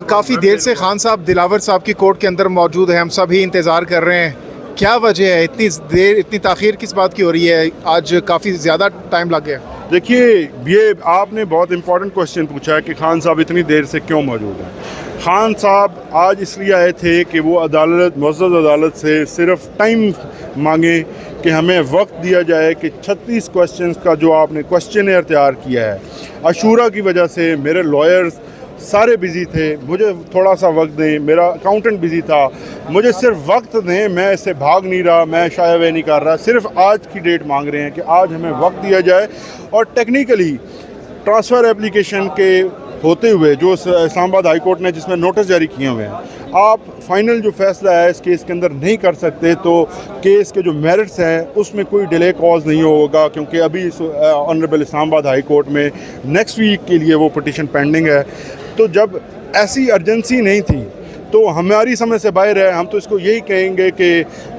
काफ़ी देर से खान साहब दिलावर साहब की कोर्ट के अंदर मौजूद है, हम सभी इंतज़ार कर रहे हैं। क्या वजह है इतनी देर, इतनी ताख़ीर किस बात की हो रही है? आज काफ़ी ज़्यादा टाइम लग गया। देखिए, ये आपने बहुत इंपॉर्टेंट क्वेश्चन पूछा है कि खान साहब इतनी देर से क्यों मौजूद हैं। खान साहब आज इसलिए आए थे कि वो अदालत, मुअज़्ज़ज़ अदालत से सिर्फ टाइम मांगे कि हमें वक्त दिया जाए कि 36 क्वेश्चंस का जो आपने क्वेश्चन तैयार किया है, अशूरा की वजह से मेरे लॉयर्स सारे बिज़ी थे, मुझे थोड़ा सा वक्त दें, मेरा अकाउंटेंट बिज़ी था, मुझे सिर्फ वक्त दें, मैं इससे भाग नहीं रहा, मैं शाया वे नहीं कर रहा, सिर्फ आज की डेट मांग रहे हैं कि आज हमें वक्त दिया जाए। और टेक्निकली ट्रांसफ़र एप्लीकेशन के होते हुए जो इस्लामाबाद हाई कोर्ट ने जिसमें नोटिस जारी किए हुए हैं, आप फाइनल जो फैसला है इस केस के अंदर नहीं कर सकते, तो केस के जो मेरिट्स हैं उसमें कोई डिले कॉज नहीं होगा, क्योंकि अभी ऑनरेबल इस्लामाबाद हाई कोर्ट में नेक्स्ट वीक के लिए वो पिटीशन पेंडिंग है। तो जब ऐसी अर्जेंसी नहीं थी तो हमारी समझ से बाहर है। हम तो इसको यही कहेंगे कि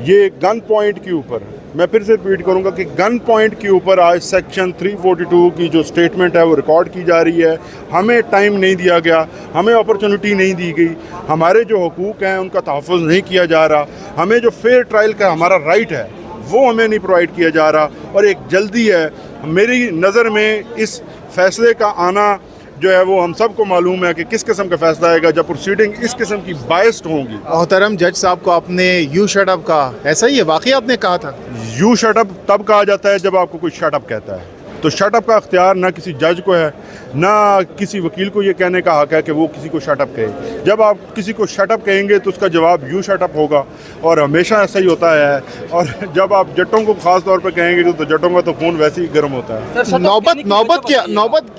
ये गन पॉइंट के ऊपर, मैं फिर से रिपीट करूंगा कि गन पॉइंट के ऊपर आज सेक्शन 342 की जो स्टेटमेंट है वो रिकॉर्ड की जा रही है। हमें टाइम नहीं दिया गया, हमें अपॉर्चुनिटी नहीं दी गई, हमारे जो हुकूक हैं उनका तहफ़्फ़ुज़ नहीं किया जा रहा, हमें जो फेयर ट्रायल का हमारा राइट है वो हमें नहीं प्रोवाइड किया जा रहा। और एक जल्दी है, मेरी नज़र में इस फैसले का आना जो है वो हम सबको मालूम है कि किस किस्म का फैसला आएगा जब प्रोसीडिंग इस किस्म की बायस्ड होंगी। मोहतरम जज साहब को आपने यू शट अप कहा, ऐसा ही है? वाकई आपने कहा था? यू शट अप तब कहा जाता है जब आपको कोई शट अप कहता है। तो शट अप का अख्तियार ना किसी जज को है, ना किसी वकील को ये कहने का हक है कि वो किसी को शट अप कहे। जब आप किसी को शट अप कहेंगे तो उसका जवाब यू शट अप होगा, और हमेशा ऐसा ही होता है। और जब आप जटों को ख़ास तौर पर कहेंगे तो जटों का तो खून वैसे ही गर्म होता है।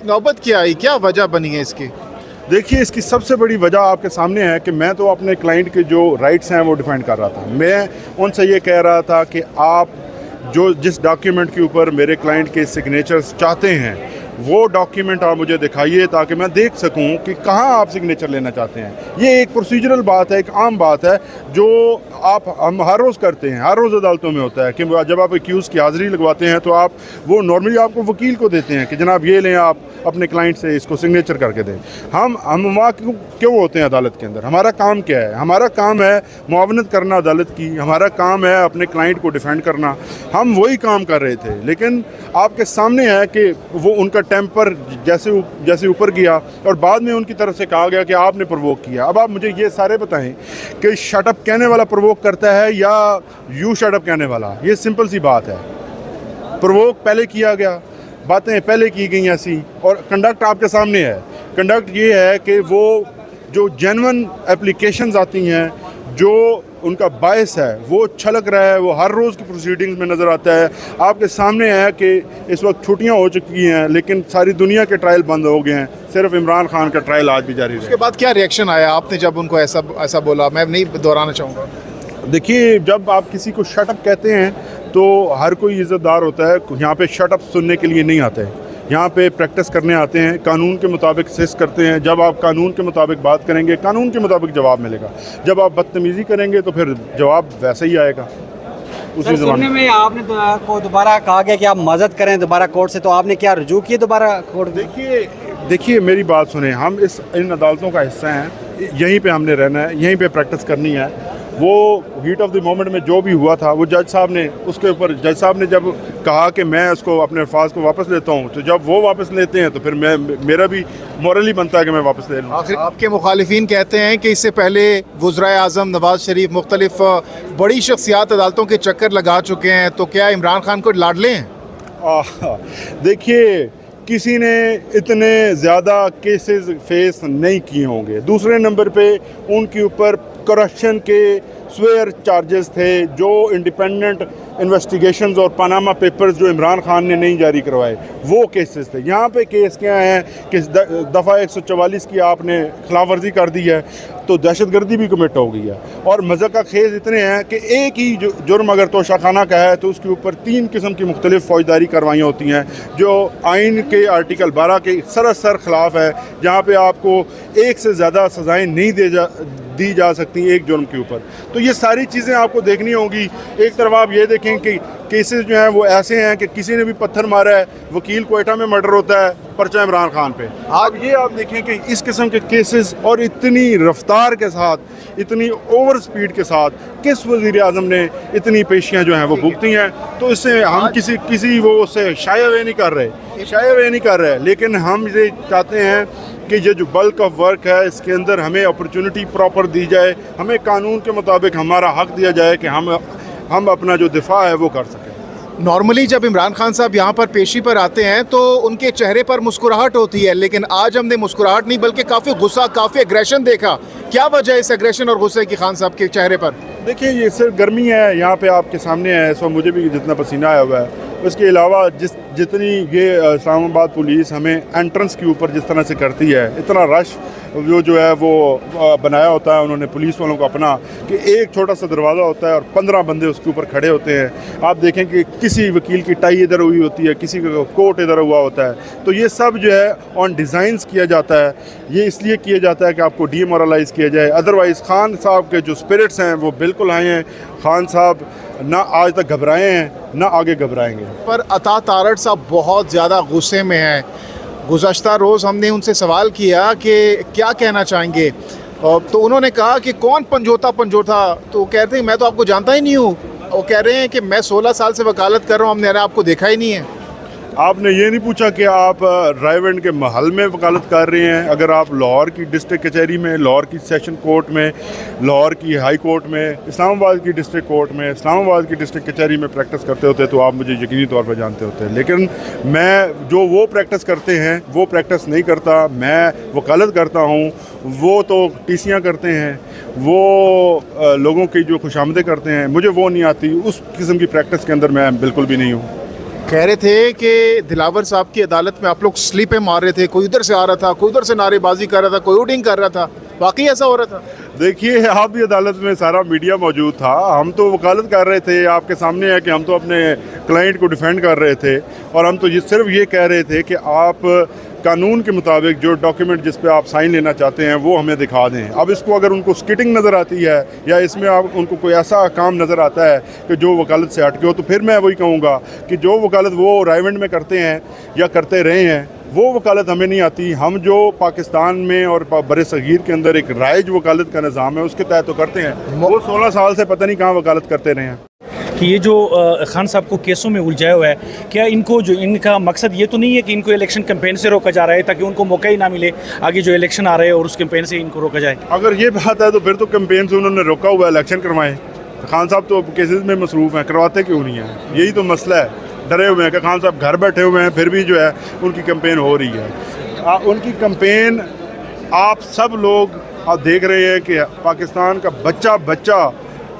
नौबत क्या आई, क्या वजह बनी है इसकी? देखिए, इसकी सबसे बड़ी वजह आपके सामने है कि मैं तो अपने क्लाइंट के जो राइट्स हैं वो डिफेंड कर रहा था। मैं उनसे ये कह रहा था कि आप जो जिस डॉक्यूमेंट के ऊपर मेरे क्लाइंट के सिग्नेचर्स चाहते हैं वो डॉक्यूमेंट आप मुझे दिखाइए ताकि मैं देख सकूं कि कहाँ आप सिग्नेचर लेना चाहते हैं। ये एक प्रोसीजरल बात है, एक आम बात है जो हम हर रोज़ करते हैं, हर रोज़ अदालतों में होता है कि जब आप एक्यूज़ की हाज़िरी लगवाते हैं तो आप वो नॉर्मली आपको वकील को देते हैं कि जनाब ये लें, आप अपने क्लाइंट से इसको सिग्नेचर करके दें। हम वहाँ क्यों होते हैं अदालत के अंदर? हमारा काम क्या है? हमारा काम है मुआवनत करना अदालत की, हमारा काम है अपने क्लाइंट को डिफेंड करना। हम वही काम कर रहे थे, लेकिन आपके सामने है कि वो उनका टेम्पर जैसे ऊपर गया और बाद में उनकी तरफ से कहा गया कि आपने प्रोवोक किया। अब आप मुझे ये सारे बताएं कि शटअप कहने वाला प्रोवोक करता है या यू शटअप कहने वाला? ये सिंपल सी बात है। प्रोवोक पहले किया गया, बातें पहले की गई ऐसी, और कंडक्ट आपके सामने है। कंडक्ट ये है कि वो जो जेन्युइन एप्लीकेशंस आती हैं, जो उनका बायस है वो छलक रहा है, वो हर रोज़ की प्रोसीडिंग्स में नज़र आता है। आपके सामने है कि इस वक्त छुट्टियां हो चुकी हैं लेकिन सारी दुनिया के ट्रायल बंद हो गए हैं, सिर्फ इमरान खान का ट्रायल आज भी जारी है। उसके बाद क्या रिएक्शन आया आपने जब उनको ऐसा बोला? मैं नहीं दोहराना चाहूँगा। देखिए, जब आप किसी को शटअप कहते हैं तो हर कोई इज़्ज़तदार होता है। यहाँ पे शटअप सुनने के लिए नहीं आते हैं, यहाँ पे प्रैक्टिस करने आते हैं, कानून के मुताबिक असिस्ट करते हैं। जब आप कानून के मुताबिक बात करेंगे, कानून के मुताबिक जवाब मिलेगा। जब आप बदतमीज़ी करेंगे तो फिर जवाब वैसे ही आएगा। उसी सुनने में आपने को दोबारा कहा गया कि आप मदद करें दोबारा कोर्ट से, तो आपने क्या रुजू किए दोबारा कोर्ट? देखिए मेरी बात सुने, हम इन अदालतों का हिस्सा हैं, यहीं पे हमने रहना है, यहीं पे प्रैक्टिस करनी है। वो हीट ऑफ द मोमेंट में जो भी हुआ था वो जज साहब ने उसके ऊपर, जज साहब ने जब कहा कि मैं उसको अपने अल्फाज को वापस लेता हूँ, तो जब वो वापस लेते हैं तो फिर मेरा भी मॉरली बनता है कि मैं वापस ले लूँ। आपके मुखालिफिन कहते हैं कि इससे पहले वज़राए आज़म नवाज़ शरीफ मुख्तलिफ बड़ी शख्सियात अदालतों के चक्कर लगा चुके हैं, तो क्या इमरान खान को लाडले हैं? देखिए, किसी ने इतने ज़्यादा केसेस फेस नहीं किए होंगे। दूसरे नंबर पे उनके ऊपर करप्शन के स्वेयर चार्जेस थे, जो इंडिपेंडेंट इन्वेस्टिगेशंस और पनामा पेपर्स जो इमरान खान ने नहीं जारी करवाए वो केसेस थे। यहाँ पे केस क्या है कि दफ़ा 144 की आपने खिलाफ वर्जी कर दी है तो दहशतगर्दी भी कमिट हो गई है। और मज़ा का खेज इतने हैं कि एक ही जुर्म अगर तोशाखाना का है तो उसके ऊपर 3 किस्म की मुख्तलिफ फौजदारी कार्रवाइयाँ होती हैं जो आइन के आर्टिकल 12 के सरासर ख़िलाफ़ है, जहाँ पर आपको एक से ज़्यादा सज़ाएँ नहीं दी जा सकती हैं एक जुर्म के ऊपर। तो ये सारी चीज़ें आपको देखनी होंगी। एक तरफ आप ये देखें कि केसेस जो हैं वो ऐसे हैं कि किसी ने भी पत्थर मारा है, वकील कोयटा में मर्डर होता है, पर्चा इमरान खान पे। अब ये आप देखें कि इस किस्म के केसेस और इतनी रफ्तार के साथ, इतनी ओवर स्पीड के साथ किस वज़ीर आज़म ने इतनी पेशियाँ जो हैं वो भुगती हैं। तो इससे हम किसी वो उससे शाये वे नहीं कर रहे, लेकिन हम ये चाहते हैं कि ये जो बल्क ऑफ वर्क है इसके अंदर हमें अपॉर्चुनिटी प्रॉपर दी जाए, हमें कानून के मुताबिक हमारा हक दिया जाए कि हम अपना जो दिफा है वो कर सकें। नॉर्मली जब इमरान खान साहब यहाँ पर पेशी पर आते हैं तो उनके चेहरे पर मुस्कुराहट होती है, लेकिन आज हमने मुस्कुराहट नहीं बल्कि काफ़ी गुस्सा, काफ़ी एग्रेशन देखा। क्या वजह है इस एग्रेशन और गुस्से की खान साहब के चेहरे पर? देखिए, ये सिर्फ गर्मी है, यहाँ पे आपके सामने है, सो मुझे भी जितना पसीना आया हुआ है। उसके अलावा जितनी ये इस्लामाबाद पुलिस हमें एंट्रेंस के ऊपर जिस तरह से करती है, इतना रश जो है वो बनाया होता है उन्होंने पुलिस वालों को अपना, कि एक छोटा सा दरवाज़ा होता है और 15 बंदे उसके ऊपर खड़े होते हैं। आप देखें कि किसी वकील की टाई इधर हुई होती है, किसी का कोट इधर हुआ होता है। तो ये सब जो है ऑन डिज़ाइंस किया जाता है। ये इसलिए किया जाता है कि आपको डीमोरलाइज़ किया जाए। अदरवाइज़ खान साहब के जो स्पिरिट्स हैं वो बिल्कुल आए हैं। खान साहब ना आज तक घबराए हैं, ना आगे घबराएंगे। पर अता तारड़ साहब बहुत ज़्यादा गुस्से में हैं। गुज़श्ता रोज़ हमने उनसे सवाल किया कि क्या कहना चाहेंगे, तो उन्होंने कहा कि कौन पंजोता, तो कहते हैं मैं तो आपको जानता ही नहीं हूँ। वो कह रहे हैं कि मैं 16 साल से वकालत कर रहा हूँ, हमने आपको देखा ही नहीं है। आपने ये नहीं पूछा कि आप रायवंड के महल में वकालत कर रहे हैं। अगर आप लाहौर की डिस्ट्रिक्ट कचहरी में, लाहौर की सेशन कोर्ट में, लाहौर की हाई कोर्ट में, इस्लामाबाद की डिस्ट्रिक्ट कोर्ट में, इस्लामाबाद की डिस्ट्रिक्ट कचहरी में प्रैक्टिस करते होते तो आप मुझे यकीनी तौर पर जानते होते। लेकिन मैं जो वो प्रैक्टिस करते हैं वो प्रैक्टिस नहीं करता। मैं वकालत करता हूँ, वो तो टीसियाँ करते हैं, वो लोगों की जो खुशामदें करते हैं, मुझे वो नहीं आती। उस किस्म की प्रैक्टिस के अंदर मैं बिल्कुल भी नहीं हूँ। कह रहे थे कि दिलावर साहब की अदालत में आप लोग स्लीपें मार रहे थे, कोई उधर से आ रहा था, कोई उधर से नारेबाजी कर रहा था, कोई उडिंग कर रहा था। वाकई ऐसा हो रहा था? देखिए, आप भी अदालत में सारा मीडिया मौजूद था। हम तो वकालत कर रहे थे, आपके सामने है कि हम तो अपने क्लाइंट को डिफेंड कर रहे थे और हम तो सिर्फ ये कह रहे थे कि आप कानून के मुताबिक जो डॉक्यूमेंट जिस पे आप साइन लेना चाहते हैं वो हमें दिखा दें। अब इसको अगर उनको स्किटिंग नज़र आती है या इसमें आप उनको कोई ऐसा काम नज़र आता है कि जो वकालत से हट के हो, तो फिर मैं वही कहूँगा कि जो वकालत वो रायवंड में करते हैं या करते रहे हैं वो वकालत हमें नहीं आती। हम जो पाकिस्तान में और बरे सगीर के अंदर एक राइज वकालत का निज़ाम है उसके तहत तो करते हैं। वो 16 साल से पता नहीं कहाँ वकालत करते रहे हैं। कि ये जो खान साहब को केसों में उलझाया हुआ है, क्या इनको जो इनका मकसद ये तो नहीं है कि इनको इलेक्शन कैंपेन से रोका जा रहा है ताकि उनको मौका ही ना मिले आगे जो इलेक्शन आ रहे हैं और उस कैंपेन से इनको रोका जाए? अगर ये बात है तो फिर तो कैंपेन से उन्होंने रोका हुआ, इलेक्शन करवाएं। खान साहब तो केसेस में मसरूफ़ हैं, करवाते क्यों नहीं हैं? यही तो मसला है। डरे हुए हैं कि खान साहब घर बैठे हुए हैं, फिर भी जो है उनकी कैंपेन हो रही है। उनकी कैंपेन आप सब लोग आप देख रहे हैं कि पाकिस्तान का बच्चा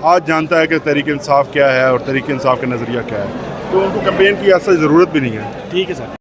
आज जानता है कि तहरीक इंसाफ क्या है और तहरीक इंसाफ का नज़रिया क्या है। तो उनको कैंपेन की ऐसा ज़रूरत भी नहीं है। ठीक है सर।